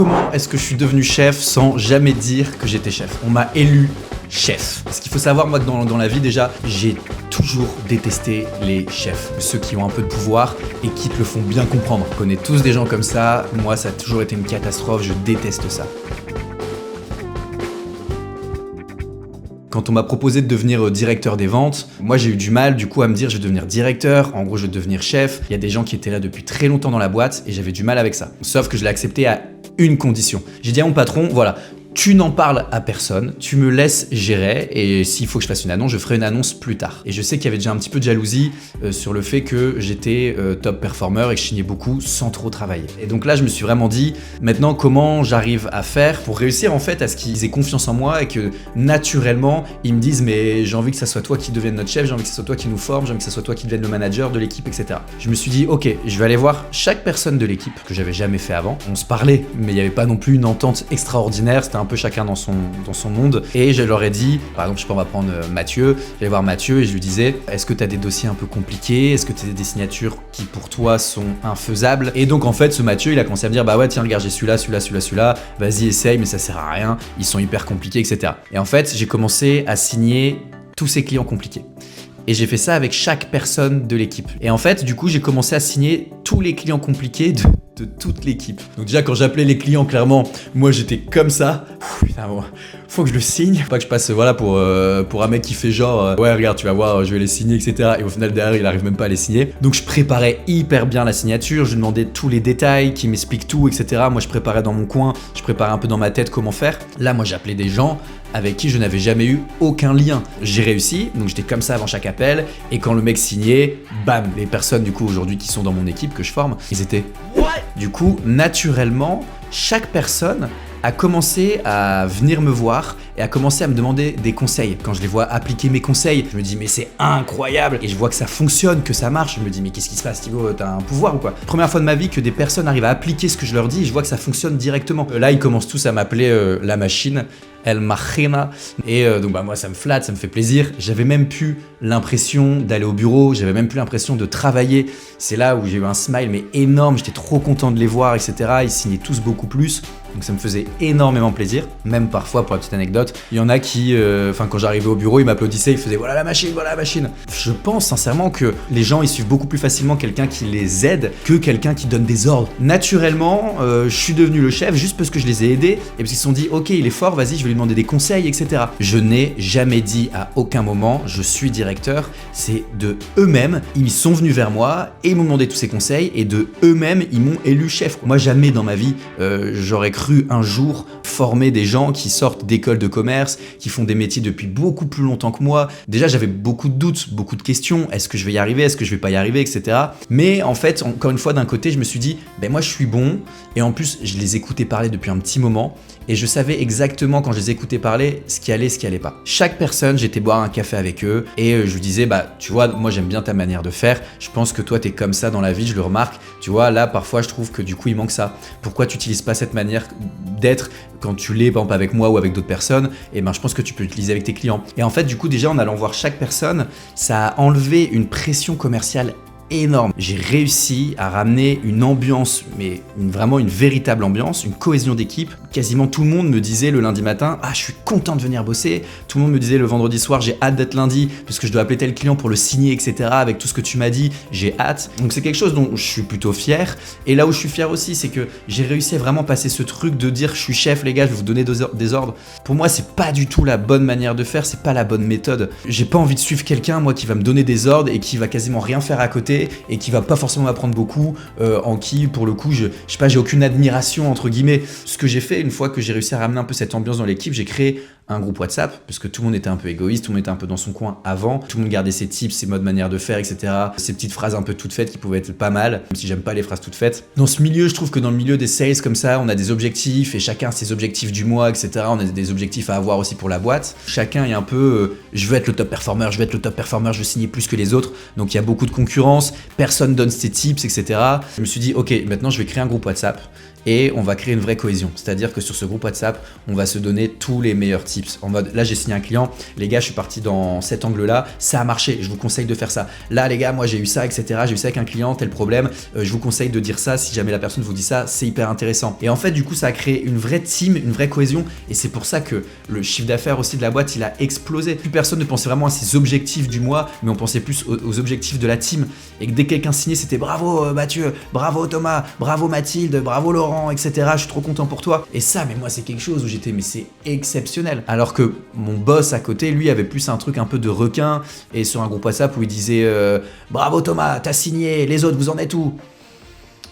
Comment est-ce que je suis devenu chef sans jamais dire que j'étais chef? On m'a élu chef. Ce qu'il faut savoir, moi, dans la vie déjà, j'ai toujours détesté les chefs. Ceux qui ont un peu de pouvoir et qui te le font bien comprendre. On connaît tous des gens comme ça. Moi, ça a toujours été une catastrophe. Je déteste ça. Quand on m'a proposé de devenir directeur des ventes, moi j'ai eu du mal du coup à me dire je vais devenir directeur, en gros je vais devenir chef. Il y a des gens qui étaient là depuis très longtemps dans la boîte et j'avais du mal avec ça. Sauf que je l'ai accepté à une condition. J'ai dit à mon patron, voilà, tu n'en parles à personne, tu me laisses gérer et s'il faut que je fasse une annonce, je ferai une annonce plus tard. Et je sais qu'il y avait déjà un petit peu de jalousie sur le fait que j'étais top performer et que je signais beaucoup sans trop travailler. Et donc là, je me suis vraiment dit, maintenant, comment j'arrive à faire pour réussir en fait à ce qu'ils aient confiance en moi et que naturellement, ils me disent, mais j'ai envie que ça soit toi qui devienne notre chef, j'ai envie que ça soit toi qui nous forme, j'ai envie que ça soit toi qui devienne le manager de l'équipe, etc. Je me suis dit, ok, je vais aller voir chaque personne de l'équipe que j'avais jamais fait avant. On se parlait, mais il n'y avait pas non plus une entente extraordinaire, c'était un peu chacun dans son monde. Et je leur ai dit, par exemple, on va prendre Mathieu, j'allais voir Mathieu et je lui disais, est-ce que tu as des dossiers un peu compliqués? Est-ce que tu as des signatures qui pour toi sont infaisables? Et donc en fait, ce Mathieu, il a commencé à me dire, bah ouais, tiens, regarde, j'ai celui-là, vas-y, essaye, mais ça sert à rien, ils sont hyper compliqués, etc. Et en fait, j'ai commencé à signer tous ces clients compliqués. Et j'ai fait ça avec chaque personne de l'équipe. Et en fait, du coup, j'ai commencé à signer tous les clients compliqués de toute l'équipe. Donc déjà, quand j'appelais les clients, clairement, moi j'étais comme ça. Putain, bon, faut que je le signe. Pas que je passe voilà, pour un mec qui fait genre ouais, regarde, tu vas voir, je vais les signer, etc. Et au final, derrière, il arrive même pas à les signer. Donc je préparais hyper bien la signature. Je lui demandais tous les détails, qu'il m'explique tout, etc. Moi, je préparais dans mon coin. Je préparais un peu dans ma tête comment faire. Là, moi, j'appelais des gens avec qui je n'avais jamais eu aucun lien. J'ai réussi, donc j'étais comme ça avant chaque appel, et quand le mec signait, bam, les personnes du coup aujourd'hui qui sont dans mon équipe que je forme, ils étaient what? Du coup, naturellement, chaque personne a commencé à venir me voir et a commencé à me demander des conseils. Quand je les vois appliquer mes conseils, je me dis mais c'est incroyable et je vois que ça fonctionne, que ça marche. Je me dis mais qu'est-ce qui se passe Thibaut, t'as un pouvoir ou quoi? Première fois de ma vie que des personnes arrivent à appliquer ce que je leur dis et je vois que ça fonctionne directement. Là ils commencent tous à m'appeler la machine, El Machina, et donc bah moi ça me flatte, ça me fait plaisir. J'avais même plus l'impression d'aller au bureau, j'avais même plus l'impression de travailler. C'est là où j'ai eu un smile mais énorme, j'étais trop content de les voir, etc. Ils signaient tous beaucoup plus. Donc ça me faisait énormément plaisir, même parfois pour la petite anecdote, il y en a qui, quand j'arrivais au bureau, ils m'applaudissaient, ils faisaient voilà la machine, voilà la machine. Je pense sincèrement que les gens ils suivent beaucoup plus facilement quelqu'un qui les aide que quelqu'un qui donne des ordres. Naturellement, je suis devenu le chef juste parce que je les ai aidés et parce qu'ils se sont dit ok il est fort, vas-y je vais lui demander des conseils, etc. Je n'ai jamais dit à aucun moment je suis directeur, c'est de eux-mêmes, ils sont venus vers moi et ils m'ont demandé tous ces conseils et de eux-mêmes ils m'ont élu chef. Moi jamais dans ma vie j'aurais cru un jour former des gens qui sortent d'écoles de commerce, qui font des métiers depuis beaucoup plus longtemps que moi. Déjà, j'avais beaucoup de doutes, beaucoup de questions. Est-ce que je vais y arriver? Est-ce que je vais pas y arriver? Etc. Mais en fait, encore une fois, d'un côté, je me suis dit, ben moi, je suis bon. Et en plus, je les écoutais parler depuis un petit moment. Et je savais exactement quand je les écoutais parler ce qui allait pas. Chaque personne, j'étais boire un café avec eux et je lui disais, bah tu vois, moi j'aime bien ta manière de faire, je pense que toi t'es comme ça dans la vie, je le remarque, tu vois, là parfois je trouve que du coup il manque ça. Pourquoi tu n'utilises pas cette manière d'être quand tu l'es par exemple avec moi ou avec d'autres personnes? Et ben je pense que tu peux l'utiliser avec tes clients. Et en fait du coup déjà en allant voir chaque personne, ça a enlevé une pression commerciale énorme. J'ai réussi à ramener une ambiance, mais vraiment une véritable ambiance, une cohésion d'équipe. Quasiment tout le monde me disait le lundi matin, ah je suis content de venir bosser. Tout le monde me disait le vendredi soir, j'ai hâte d'être lundi parce que je dois appeler tel client pour le signer, etc. Avec tout ce que tu m'as dit, j'ai hâte. Donc c'est quelque chose dont je suis plutôt fier. Et là où je suis fier aussi, c'est que j'ai réussi à vraiment passer ce truc de dire je suis chef les gars, je vais vous donner des ordres. Pour moi, c'est pas du tout la bonne manière de faire, c'est pas la bonne méthode. J'ai pas envie de suivre quelqu'un, moi, qui va me donner des ordres et qui va quasiment rien faire à côté et qui va pas forcément m'apprendre beaucoup, en qui pour le coup je sais pas, j'ai aucune admiration entre guillemets. Ce que j'ai fait une fois que j'ai réussi à ramener un peu cette ambiance dans l'équipe, j'ai créé un groupe WhatsApp parce que tout le monde était un peu égoïste, tout le monde était un peu dans son coin avant, tout le monde gardait ses tips, ses modes manière de faire, etc. Ces petites phrases un peu toutes faites qui pouvaient être pas mal, même si j'aime pas les phrases toutes faites. Dans ce milieu, je trouve que dans le milieu des sales comme ça, on a des objectifs et chacun a ses objectifs du mois, etc. On a des objectifs à avoir aussi pour la boîte. Chacun est un peu je veux être le top performer, je veux signer plus que les autres. Donc il y a beaucoup de concurrence, personne donne ses tips, etc. Je me suis dit ok, maintenant je vais créer un groupe WhatsApp et on va créer une vraie cohésion. C'est-à-dire que sur ce groupe WhatsApp, on va se donner tous les meilleurs tips. En mode, là j'ai signé un client, les gars je suis parti dans cet angle-là, ça a marché, je vous conseille de faire ça. Là les gars, moi j'ai eu ça, etc. J'ai eu ça avec un client, tel problème, je vous conseille de dire ça, si jamais la personne vous dit ça, c'est hyper intéressant. Et en fait du coup ça a créé une vraie team, une vraie cohésion, et c'est pour ça que le chiffre d'affaires aussi de la boîte il a explosé. Plus personne ne pensait vraiment à ses objectifs du mois, mais on pensait plus aux objectifs de la team. Et que dès que quelqu'un signait, c'était bravo Mathieu, bravo Thomas, bravo Mathilde, bravo Laurent, etc. Je suis trop content pour toi. Et ça, mais moi c'est quelque chose où j'étais, mais c'est exceptionnel. Alors que mon boss à côté, lui, avait plus un truc un peu de requin, et sur un groupe WhatsApp où il disait bravo Thomas, t'as signé, les autres vous en êtes où?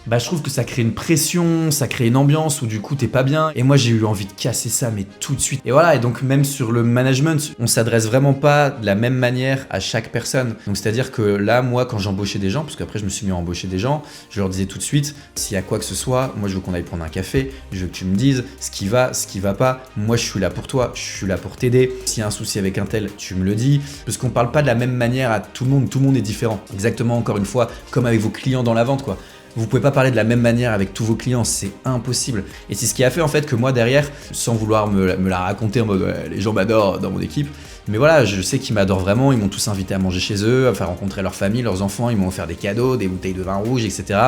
Bah je trouve que ça crée une pression, ça crée une ambiance où du coup t'es pas bien. Et moi j'ai eu envie de casser ça mais tout de suite. Et voilà, et donc même sur le management, on s'adresse vraiment pas de la même manière à chaque personne. Donc c'est-à-dire que là, moi quand j'embauchais des gens, parce qu'après je me suis mis à embaucher des gens, je leur disais tout de suite, s'il y a quoi que ce soit, moi je veux qu'on aille prendre un café, je veux que tu me dises ce qui va pas. Moi je suis là pour toi, je suis là pour t'aider. S'il y a un souci avec un tel, tu me le dis. Parce qu'on parle pas de la même manière à tout le monde est différent. Exactement, encore une fois, comme avec vos clients dans la vente quoi. Vous pouvez pas parler de la même manière avec tous vos clients, c'est impossible. Et c'est ce qui a fait en fait que moi derrière, sans vouloir me la raconter en mode ouais, les gens m'adorent dans mon équipe, mais voilà, je sais qu'ils m'adorent vraiment, ils m'ont tous invité à manger chez eux, à faire rencontrer leur famille, leurs enfants, ils m'ont offert des cadeaux, des bouteilles de vin rouge, etc.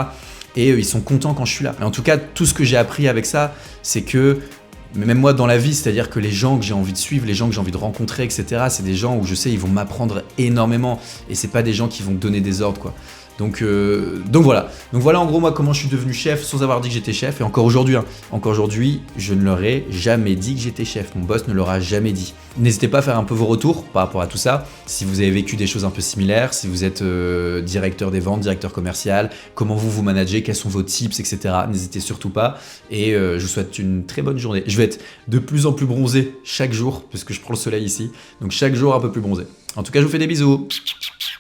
Et ils sont contents quand je suis là. Et en tout cas, tout ce que j'ai appris avec ça, c'est que mais même moi dans la vie, c'est-à-dire que les gens que j'ai envie de suivre, les gens que j'ai envie de rencontrer, etc., c'est des gens où je sais ils vont m'apprendre énormément. Et c'est pas des gens qui vont me donner des ordres, quoi. Donc voilà. Donc voilà en gros moi comment je suis devenu chef sans avoir dit que j'étais chef. Et encore aujourd'hui, je ne leur ai jamais dit que j'étais chef. Mon boss ne leur a jamais dit. N'hésitez pas à faire un peu vos retours par rapport à tout ça. Si vous avez vécu des choses un peu similaires, si vous êtes directeur des ventes, directeur commercial, comment vous managez, quels sont vos tips, etc. N'hésitez surtout pas. Et je vous souhaite une très bonne journée. Je vais être de plus en plus bronzé chaque jour parce que je prends le soleil ici. Donc chaque jour un peu plus bronzé. En tout cas, je vous fais des bisous.